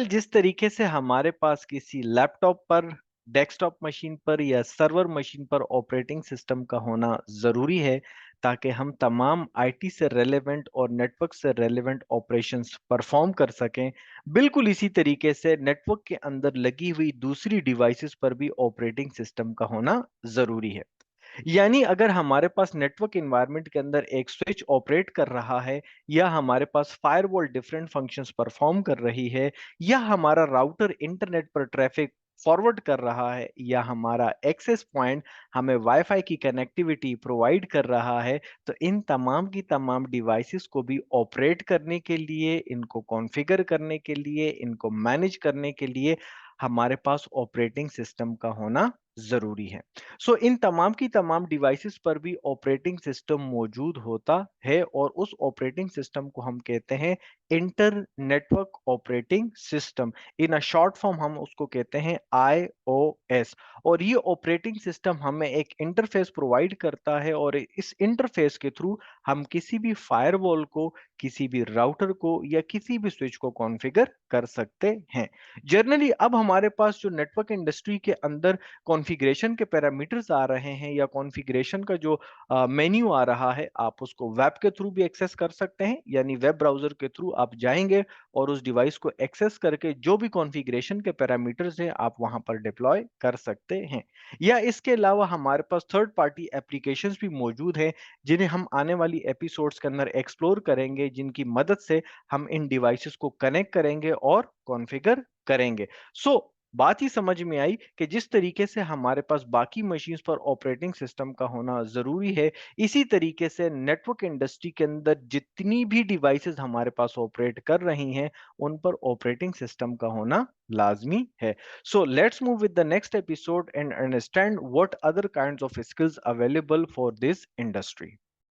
जिस तरीके से हमारे पास किसी लैपटॉप पर, डेस्कटॉप मशीन पर या सर्वर मशीन पर ऑपरेटिंग सिस्टम का होना ज़रूरी है, ताकि हम तमाम आईटी से रेलेवेंट और नेटवर्क से रेलेवेंट ऑपरेशंस परफॉर्म कर सकें, बिल्कुल इसी तरीके से नेटवर्क के अंदर लगी हुई दूसरी डिवाइसेस पर भी ऑपरेटिंग सिस्टम का होना ज़रूरी है। यानी अगर हमारे पास नेटवर्क एनवायरनमेंट के अंदर एक स्विच ऑपरेट कर रहा है, या हमारे पास फायरवॉल डिफरेंट फंक्शंस परफॉर्म कर रही है, या हमारा राउटर इंटरनेट पर ट्रैफिक फॉरवर्ड कर रहा है, या हमारा एक्सेस पॉइंट हमें वाईफाई की कनेक्टिविटी प्रोवाइड कर रहा है, तो इन तमाम की तमाम डिवाइसेस को भी ऑपरेट करने के लिए, इनको कॉन्फ़िगर करने के लिए, इनको मैनेज करने के लिए हमारे पास ऑपरेटिंग सिस्टम का होना ज़रूरी है। इन तमाम की तमाम डिवाइसेस पर भी ऑपरेटिंग सिस्टम मौजूद होता है, और उस ऑपरेटिंग सिस्टम को हम कहते हैं inter network operating system. In a short form हम उसको कहते हैं आईओएस। और ये ऑपरेटिंग सिस्टम हमें एक इंटरफेस प्रोवाइड करता है, और इस इंटरफेस के थ्रू हम किसी भी फायरवॉल को, किसी भी राउटर को या किसी भी स्विच को कॉन्फ़िगर कर सकते हैं। जनरली अब हमारे पास जो नेटवर्क इंडस्ट्री के अंदर कॉन्फ़िगरेशन के पैरामीटर्स आ रहे हैं, या कॉन्फ़िगरेशन का जो मेन्यू आ रहा है, आप उसको वेब के थ्रू भी एक्सेस कर सकते हैं। यानी वेब ब्राउज़र के थ्रू आप जाएँगे और उस डिवाइस को एक्सेस करके जो भी कॉन्फ़िगरेशन के पैरामीटर्स हैं, आप वहाँ पर डिप्लॉय कर सकते हैं। या इसके अलावा हमारे पास थर्ड पार्टी एप्लीकेशंस भी मौजूद हैं, जिन्हें हम आने वाली एपिसोड्स के अंदर एक्सप्लोर करेंगे, जिनकी मदद से हम इन डिवाइसेस को कनेक्ट करेंगे और कॉन्फ़िगर करेंगे। बात ही समझ में आई कि जिस तरीके से हमारे पास बाकी मशीन्स पर ऑपरेटिंग सिस्टम का होना ज़रूरी है, इसी तरीके से नेटवर्क इंडस्ट्री के अंदर जितनी भी डिवाइसेस हमारे पास ऑपरेट कर रही हैं, उन पर ऑपरेटिंग सिस्टम का होना लाज़मी है। Let's move with the next episode and understand what other kinds of skills available for this industry.